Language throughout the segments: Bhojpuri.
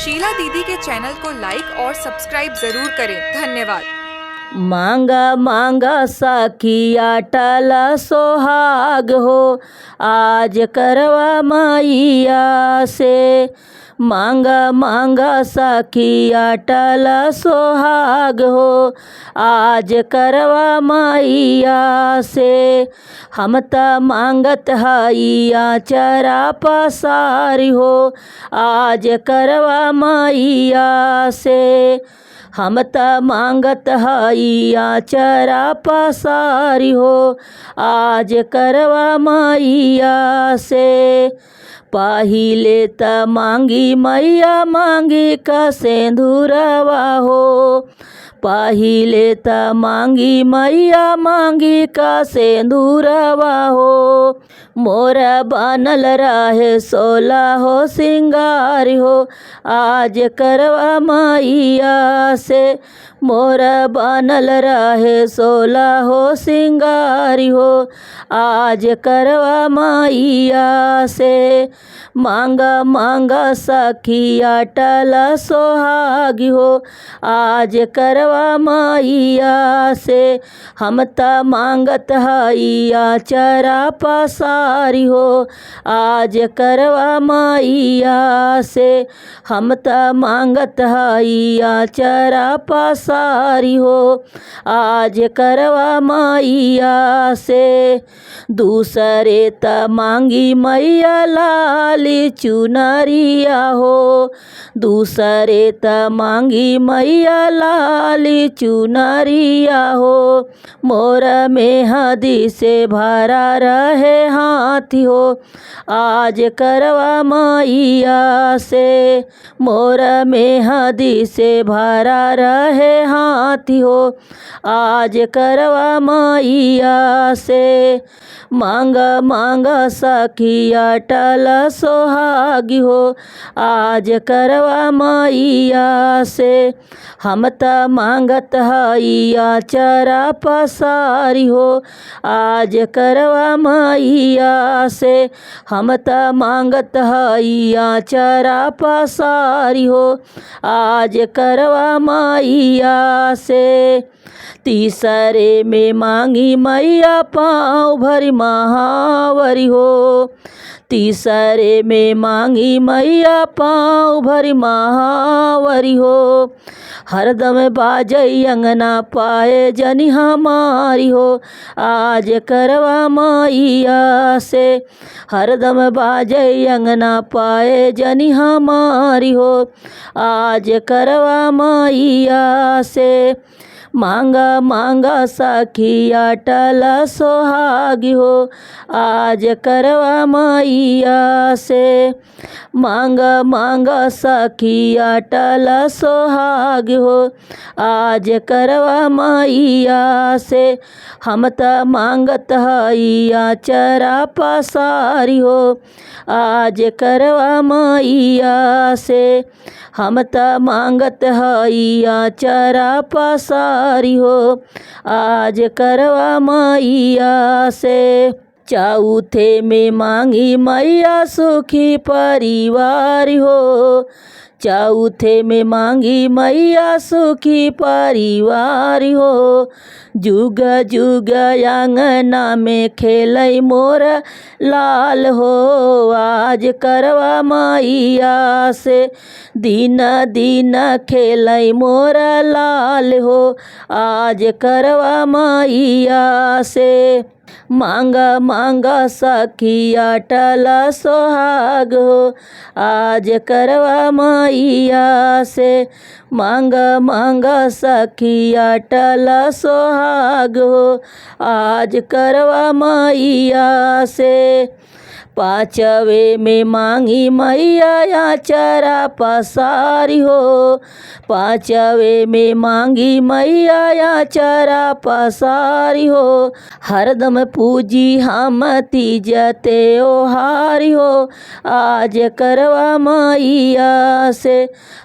शीला दीदी के चैनल को लाइक और सब्सक्राइब जरूर करें। धन्यवाद। मांगा मांगा सखिया टल सोहाग हो, आज करवा मैया से। मांगा मांगा सखिया टल सोहाग हो, आज करवा मैया से। हम त मांगत हइया चरा पसारी हो, आज करवा मैया से। हम त मांगत हइया चरा पसारी हो, आज करवा मैया से। पहिले त मांगी मैया मांगी का सिंदूरवा हो, पहिले त मांगी मैया मांगी का सिंदूरवा हो। मोर बनल रहे 16 हो सिंगार हो, आज करवा मैया से। मोर बनल रहे 16 हो सिंगार हो, आज करवा मैया से। मांगा मांगा सखिया टल सोहाग हो, आज करवा मैया से। हम त मांगत हइया चरा पसारी हो, आज करवा मैया से। हम त मांगत हइया चरा पसारी हो, आज करवा मैया से। दूसरे त मांगी मैया लाली चुनरिया हो, दूसरे त मांगी मैया लाली चुनरिया हो। मोर मेहदी से भरा रहे हाथी हो, आज करवा मैया से। मोर मेहदी से भरा रहे हाथी हो, आज करवा मैया से। मांगा मांगा सखिया टल सोहागी हो, आज करवा मैया से। हम त मांगत हइया चरा पसारी हो, आज करवा मैया से। हम त मांगत हइया चरा पसारी हो, आज करवा मैया से। तीसरे में मांगी मैया पाँव भरी महावरी हो, तीसरे में मांगी मैया पाँव भरी महावरी हो। हरदम बाजई अंगना पाए जनी हमारी हो, आज करवा मैया से। हरदम बाजई अंगना पाए जनी हमारी हो, आज करवा मैया से। मांगा मांगा सखिया टल सोहागी हो, आज करवा मैया से। मांगा मांगा सखिया टल सोहागी हो, आज करवा मैया से। हम त मांगत हइया चरा पसारी हो, आज करवा मैया से। हम त मांगत हइया चरा पसारी हो, आज करवा मैया से। चौथे में मांगी मैया सुखी परिवार हो, चौथे में मांगी मैया सुखी परिवार हो। जुग जुग आंगना में खेलै मोर लाल हो, आज करवा मैया से। दिन दिन खेलै मोर लाल हो, आज करवा मैया से। मांगा मांगा सखिया टल सोहाग हो, आज करवा मैया से। मांगा मांगा सखिया टल सोहाग हो, आज करवा मैया से। पाँचवे में मांगी मैया चरा पसारी हो, पाँचवे में मांगी मैया चरा पसारी हो। हरदम पूजी हम तीज त्योहारी हो, आज करवा मैया से।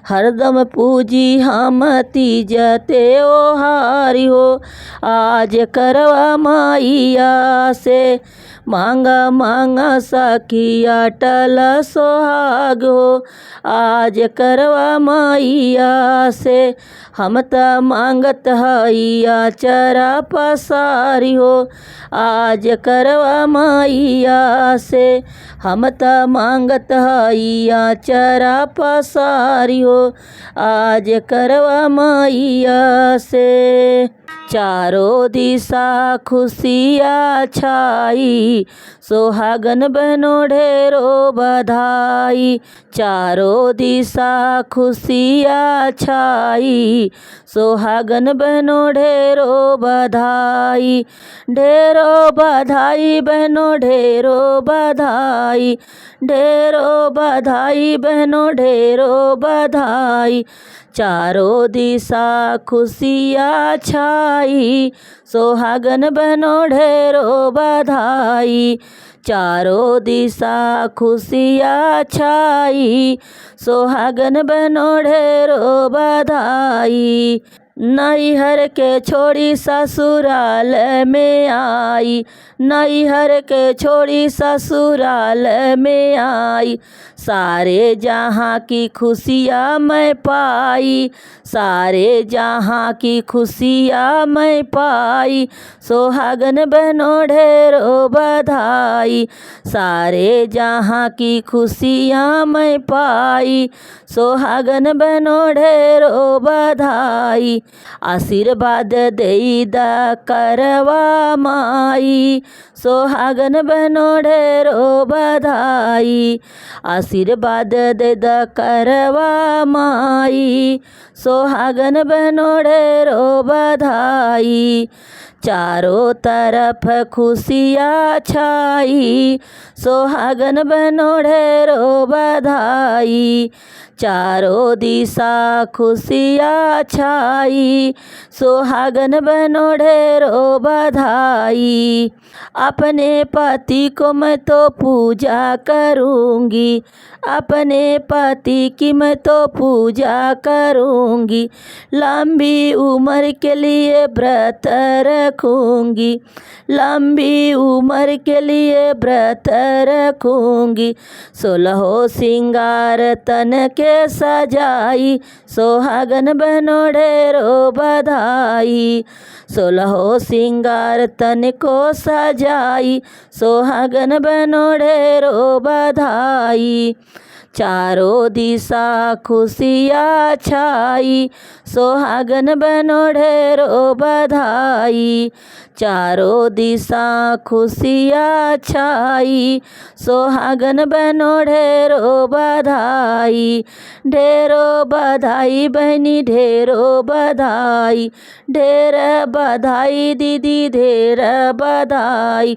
हरदम पूजी हम तीज त्योहारी हो, आज करवा मैया से। मांगा मांगा सखिया टल सोहाग हो आज करवा मैया से। हम त मांगत हइया चरा पसारी हो आज करवा मैया से। हम त मांगत हइया चरा पसारी हो आज करवा मैया से। चारों दिशा खुशिया छाई सोहागन बनो ढेरो बधाई। चारों दिशा खुशिया छाई सोहागन बनो ढेरो बधाई। ढेरो बधाई बहनो ढेरो बधाई। ढेरो बधाई बहनो ढेरो बधाई। चारों दिशा खुशिया छाई सोहागन बनो ढेरो बधाई। चारों दिशा खुशिया छाई सोहागन बनो ढेरो बधाई। नैहर के छोड़ी ससुराल में आई। नैहर के छोड़ी ससुराल में आई। सारे जहाँ की खुशियाँ मैं पाई। सारे जहाँ की खुशियाँ मैं पाई सोहागन बनो ढेरो बधाई। सारे जहाँ की खुशियाँ मैं पाई सोहागन बनो ढेरो बधाई। आशीर्वाद देईदा करवा माई सोहागन बनो ढेरो बधाई। आशीर्वाद देदा करवा माई सोहागन बनो ढेरो बधाई। चारों तरफ खुशियाँ छाई सोहागन बनो ढेरो बधाई। चारों दिशा खुशियाँ छाई सोहागन बनो ढेरो बधाई। अपने पति को मैं तो पूजा करूँगी। अपने पति की मैं तो पूजा करूँगी। लंबी उम्र के लिए व्रत रखूँगी। लंबी उम्र के लिए व्रत रखूँगी। 16 सिंगार तन के सजाई सोहागन बनो ढेरो बधाई। 16 सिंगार तन को सजाई सोहागन बनो ढेरो बधाई। चारों दिशा खुशियाँ छाई सोहागन बनो ढेरो बधाई। चारों दिशा खुशियाँ छाई सोहागन बनो ढेरो बधाई। ढेरो बधाई बहनी ढेरो बधाई। ढेर बधाई दीदी ढेर बधाई।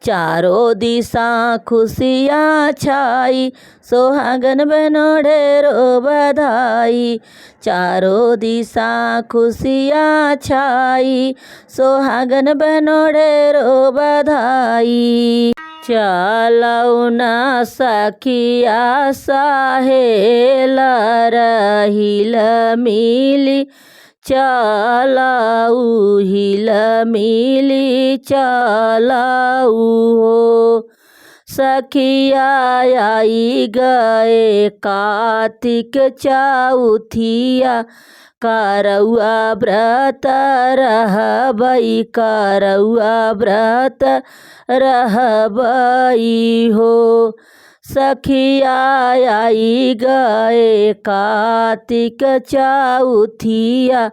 चारों दिशा खुशियाँ छाई सोहागन बनो ढेरो बधाई। चारों दिशा खुशियाँ छाई सोहागन बनो ढेरो बधाई। चलऊ ना सखिया सहेल रहिल मिली। चलऊ हिल मिली चलऊ हो। सखिया आई गए कार्तिक चौथिया करौआ व्रत रहबई। करौआ व्रत रहबई हो। सखिया आई गए कार्तिक चौथिया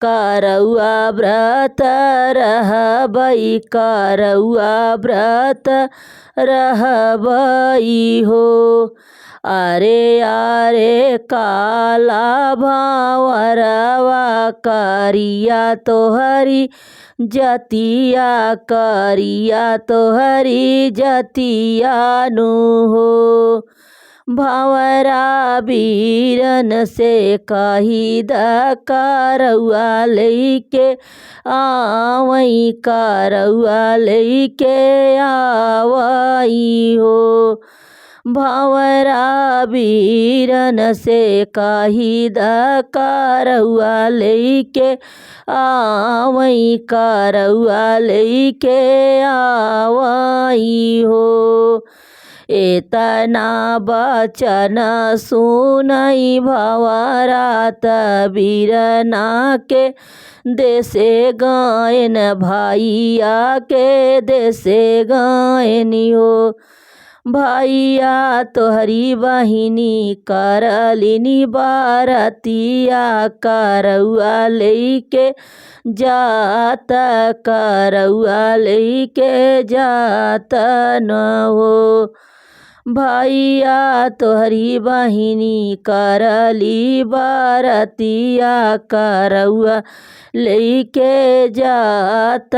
करौआ व्रत रहबई। करौआ व्रत रहबई हो। अरे अरे काला भावरवा करिया तोहरी जतिया। करिया तोहरी जतिया नु हो। भंवरा बीरन से कही द करौआ लइके आवई। करौआ लइके आवई हो। भंवरा बीरन से कही द करौआ लेके आवई करौआ लेके आवई हो। एतना बचन सुनई भंवरात बीरना के देशे गायन भैया के देशे गायनी हो। भैया तोहरी बहिनी करलिनी बारतिया करौआ लेके जात करौआ लेके जात न हो। भैया तोहरी बहिनी करली बारतिया करौआ लेके जात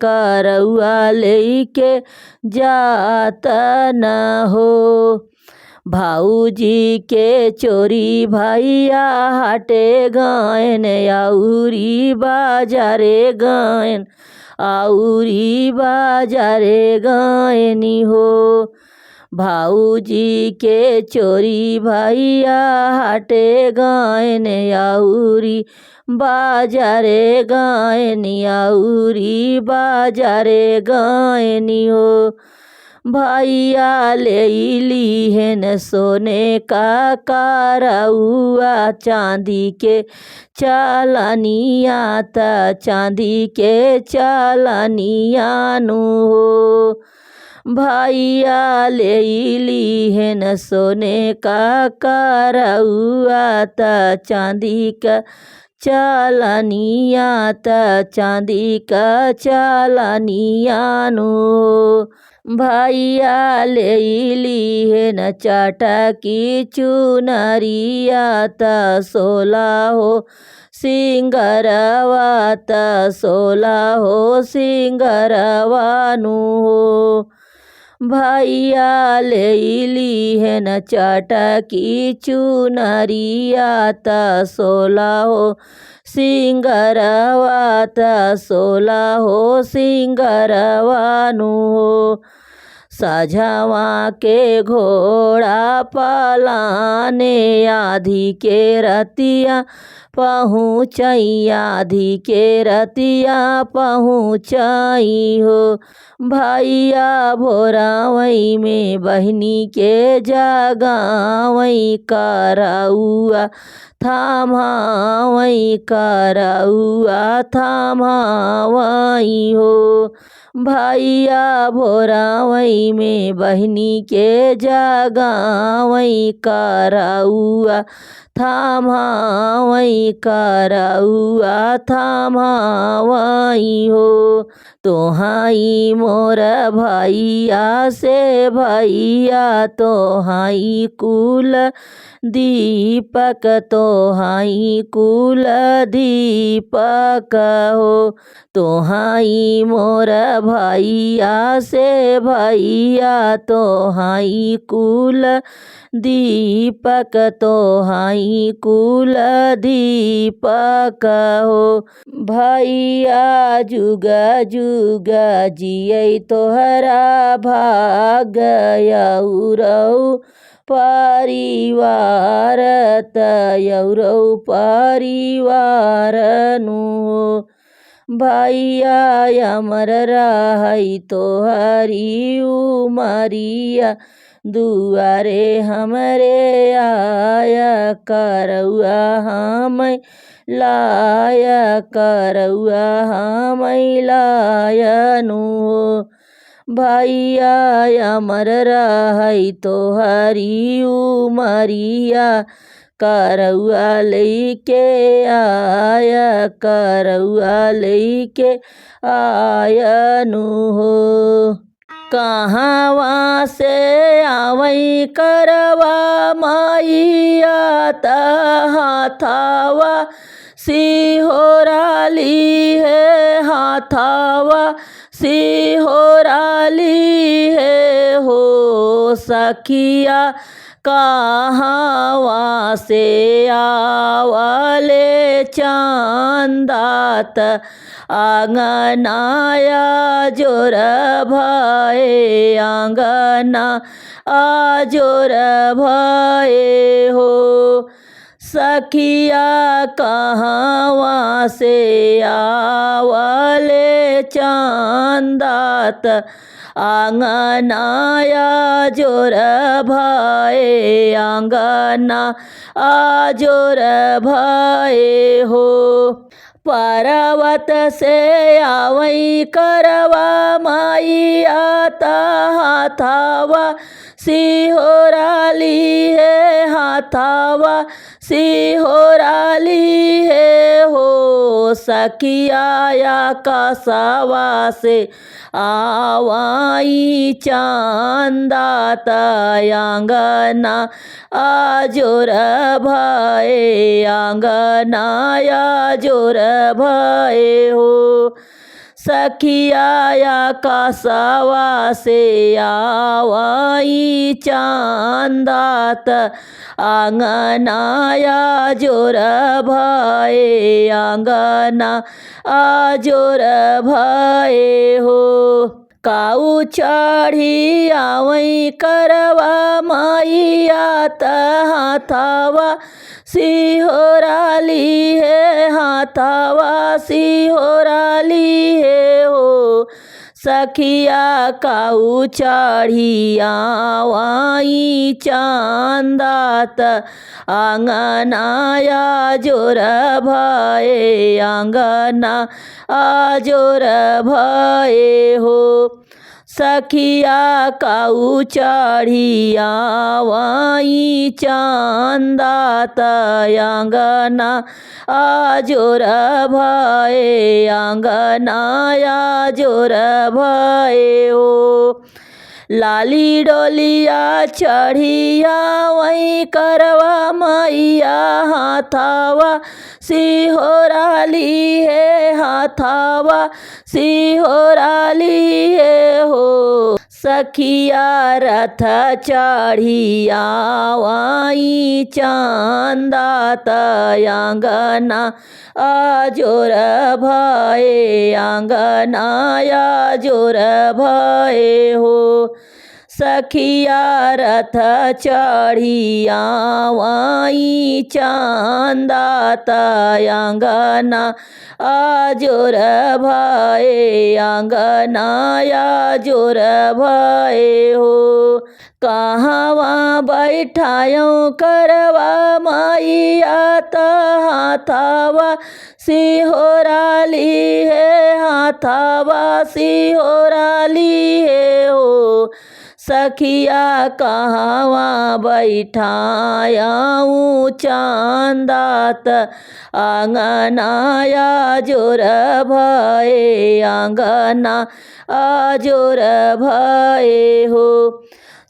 करौआ लेके जात न हो। भाऊजी के चोरी भैया हटे गयन आउरी बाजारे गयन आउरी बाजारे गयनी हो। भाऊजी के चोरी भैया हटे गयन आउरी बाजारे गयनी आउरी बाजारे गयनी हो। भैया ले लीहन सोने का करौआ चांदी के चालनिया त चांदी के चालनिया नु हो। भैया ले लीहन सोने का करौआ त चांदी का चालनिया त चांदी का चालनिया नु हो। भैया ले लीहन चटकी चुनरिया त सोला हो सिंगरवा त सोला हो सिंगरवा नु हो। भैया ले लीहन चटकी चुनरिया त सोला हो सिंगरवा त सोला हो सिंगरवा नु हो। सझवा के घोड़ा पलाने आधी के रतिया पहुँचई आधी के रतिया पहुँचई हो। भैया भोरावई में बहिनी के जगावई करौआ थामावई करौआ थामावई हो। भैया भोरावई में बहिनी के जगावई करौआ थामावई करौआ थामावई हो। तोहाई मोर भैया से भैया तोहाई कुल दीपक तोहाई कुल दीपक हो। तोहाई मोर भैया से भैया तोहाई कुल दीपक तोहाई कुल दीपक हो। भैया जुग जुग जियै तोहरा भाग यौरौ परिवार त यौरौ परिवार नु हो। भैया अमर रहई तोहरी उमरिया दुआरे हमरे आया करौआ हमय लाया करौआ हमय लाया नु हो। भैया अमर रहई तोहरी उमरिया करौआ लेके आया करौआ लेके आया नु हो। कहवा से आवई करवा मैया त हाथावा सिहोराली है हाथावा सिहोराली है हो। सखिया कहवा से आवले चांदात आंगनाया जोर भये आंगना आजोर भये हो। सखिया कहवा से आवले चांदात आंगनाया जोर भये आंगना आजोर भये हो। पर्वत से आवई करवा माई आता हाथावा सिहोराली है हाथावा सिहोराली है हो। सखिया कसवा से आवाई चांदात आंगना आजोर भये आंगना आजोर भये हो। सखिया कसवा से आवाई चांदात आंगना आजोर भये आंगना आजोर भये हो। काऊ चढ़ी आवई करवा माई आत हाथावा सिहोराली है हाथावा सिहोराली है हो। सखिया काऊ चढ़ी आवाई चांदात आंगना आजोर भये आंगना आजोर भये हो। सखिया काऊ चढ़ी आवाई चांदात आंगना आजोर भये आंगना आजोर भये हो। लाली डोलिया चढ़िया वही करवा मैया हाथावा सिहोराली है हाथावा सिहोराली है हो। सखिया रथ चढ़िया वाई चांदात आंगना आजोर भये आंगना आजोर भये हो। सखिया रथ चढ़िया वाई चांदात आंगना आजोर भये आंगना आजोर भये हो। कहवा बैठायो करवा मैया त हाथावा सिहोराली है हाथावा सिहोराली है हो। सखिया कहवा बैठायाऊँ चांदात आंगना आजोर भये आंगना आजोर भये हो।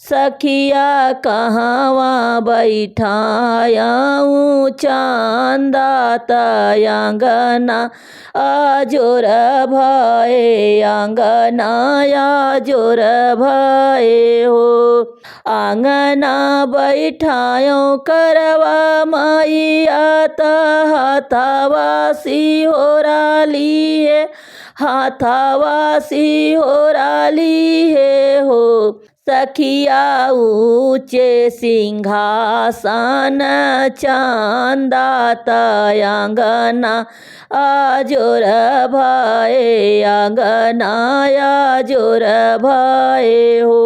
सखिया कहवा बैठायाऊँ चांदात आंगना आजोर भये आंगना आजोर भये हो। आंगना बैठायो करवा मैया त हाथावा सिहोराली है हाथावा सिहोराली है हो। सखिया ऊँचे सिंहासन चांदात आंगना आजोर भये आंगना आजोर भये हो।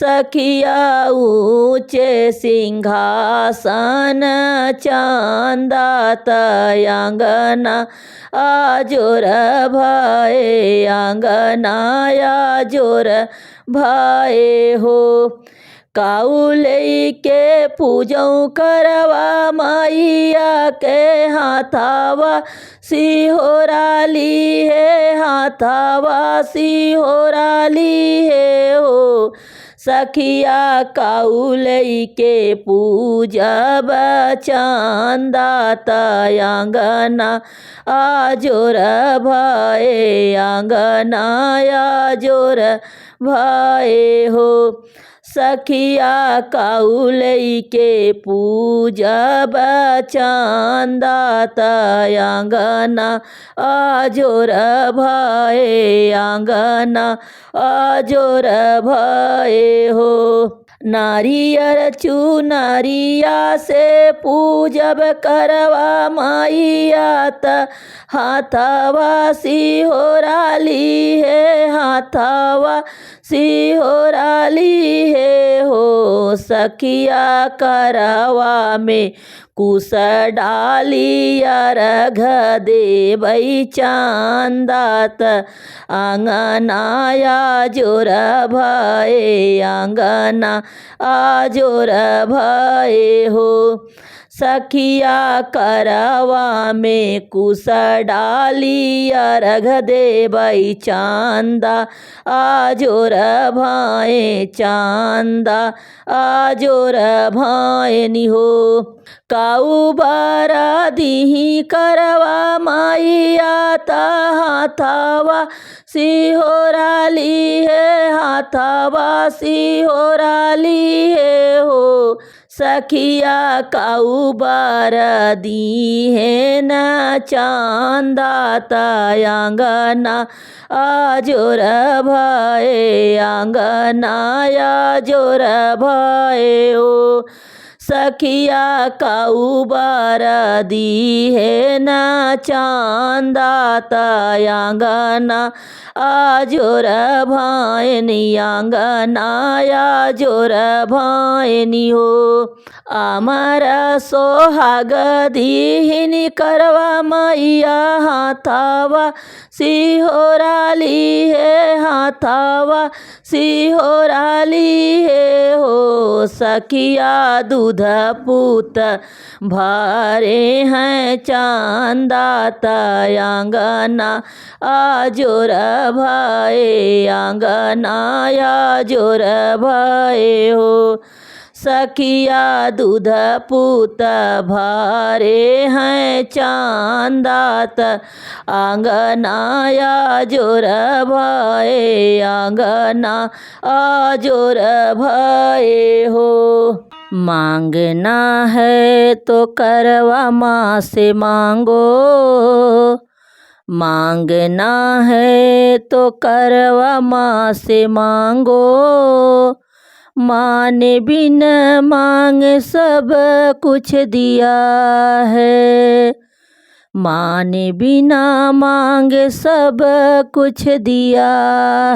सखिया ऊँचे सिंहासन चांदात आंगना आजोर भये आंगना आजोर भये हो। काउले के पूजौ करवा मैया के हाथावा सिहोराली है हाथावा सिहोराली है हो। सखिया काउले के पूजब चांदात आंगना आजोर भये आंगना आजोर भये हो। सखिया काउलई के पूजब चांदा आंगना आजोर भये आंगना आजोर भये हो। नारियर चुनरिया से पूजब करवा मैया त हाथवा सिहोराली है हाथवा सिहोराली है हो। सखिया करवा में कुश डाली अर्घ देवई चांदात आंगनाया जोर भये आंगना आजोर भये हो। सखिया करवा में कुश डाली अर्घ देवई चांदा आजोर भये चांदा आजोर भयनि हो। काऊ बारा दिही करवा मैया त हाथवा सिहोराली है हाथवा सिहोराली है हो। सखिया काऊ बारा दी है न चांदा आंगना आजोर भये आंगना आजोर भये हो। सखिया काऊ बारा दी है न चांदा आंगना आजोर भयनि आंगना आजोर भयनि हो। अमर सोहाग दीहिनी करवा मैया हाथवा सिहोराली है हाथवा सिहोराली है हो। सखिया दूध पूत भरे हैं चांदा आंगना आजोर भये आंगना आजोर भये हो। सखिया दूध पूत भरे हैं चांदात आंगना आजोर भये आंगना आजोर भये हो। मांगना है तो करवा माँ से मांगो मांगना है तो करवा माँ से मांगो। माँ ने बिन मांग सब कुछ दिया है माँ ने बिना मांग सब कुछ दिया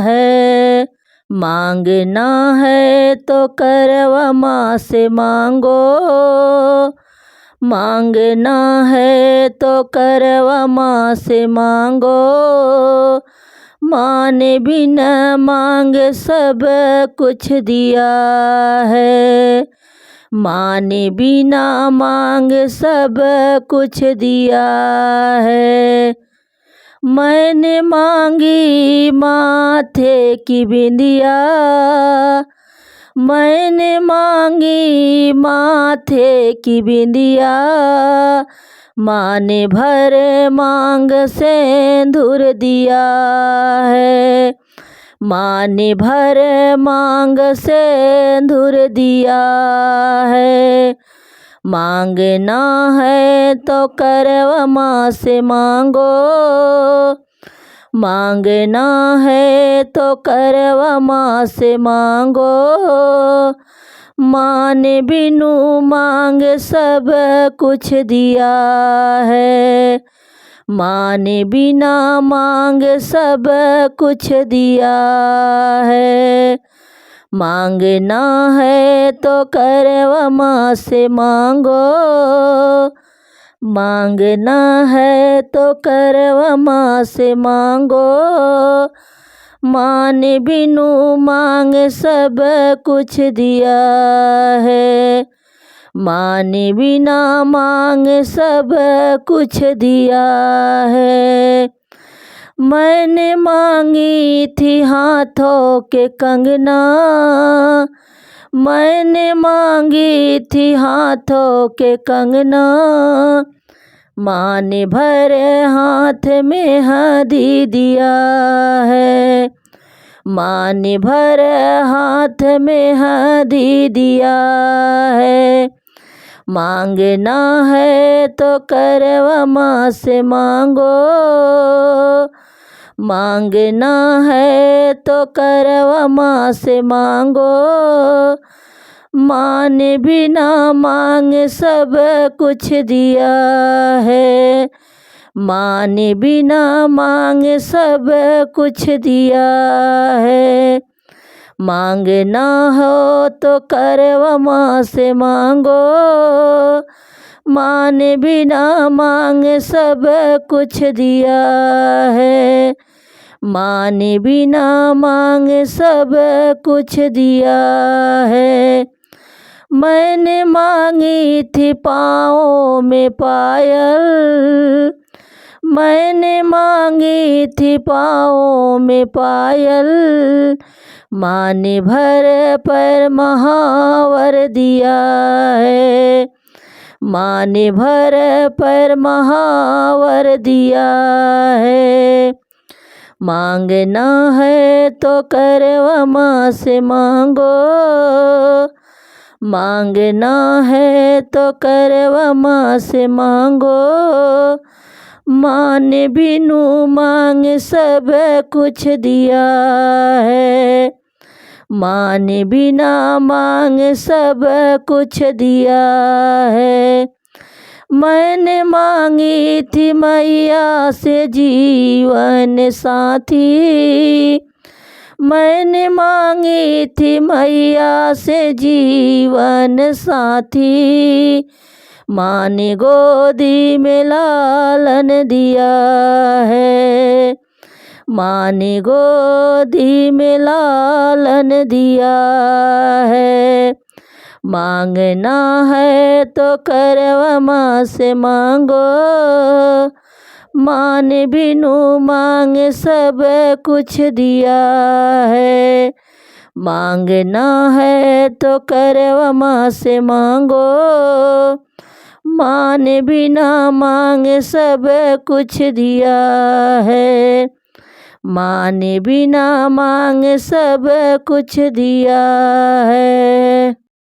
है। मांगना है तो करवा माँ से मांगो मांगना है तो करवा माँ से मांगो। माँ ने बिना मांग सब कुछ दिया है माँ ने बिना मांग सब कुछ दिया है। मैंने मांगी माथे की बिंदिया मैंने मांगी माथे की बिंदिया। माँ ने भर मांग सिंदूर दिया है माँ ने भर मांग सिंदूर दिया है। मांगना है तो करवा माँ से मांगो मांगना है तो करवा माँ से मांगो। माँ ने बिनु मांग सब कुछ दिया है माँ ने बिना मांग सब कुछ दिया है। मांगना है तो करवा माँ से मांगो मांगना है तो करवा माँ से मांगो। माँ ने बिनु मांग सब कुछ दिया है माँ ने बिना मांग सब कुछ दिया है। मैंने मांगी थी हाथों के कंगना मैंने मांगी थी हाथों के कंगना। माँ ने भरे हाथ में हदी दिया है माँ ने भर हाथ में हदी दिया है। मांगना है तो करवा माँ से मांगो, मांगना है तो करवा माँ से मांगो। माँ ने बिना मांग सब कुछ दिया है। माँ ने बिना मांग सब कुछ दिया है। मांगना हो तो करवा माँ से मांगो। माँ ने बिना मांग सब कुछ दिया है। माँ ने बिना मांग सब कुछ दिया है। मैंने मांगी थी पाँव में पायल, मैंने मांगी थी पाँव में पायल। माँ ने भर पर महावर दिया है। माँ ने भर पर महावर दिया है। मांगना है तो करवा माँ से मांगो। मांगना है तो करवा माँ से मांगो। माँ ने बिनु मांग सब कुछ दिया है। माँ ने बिना मांग सब कुछ दिया है। मैंने मांगी थी मैया से जीवन साथी, मैंने मांगी थी मैया से जीवन साथी। माँ ने गोदी में लालन दिया है। माँ ने गोदी में लालन दिया है। मांगना है तो करवा माँ से मांगो। माँ ने बिनु मांग सब कुछ दिया है। मांगना है तो करवा माँ से मांगो। माँ ने बिना मांग सब कुछ दिया है। माँ ने बिना मांग सब कुछ दिया है।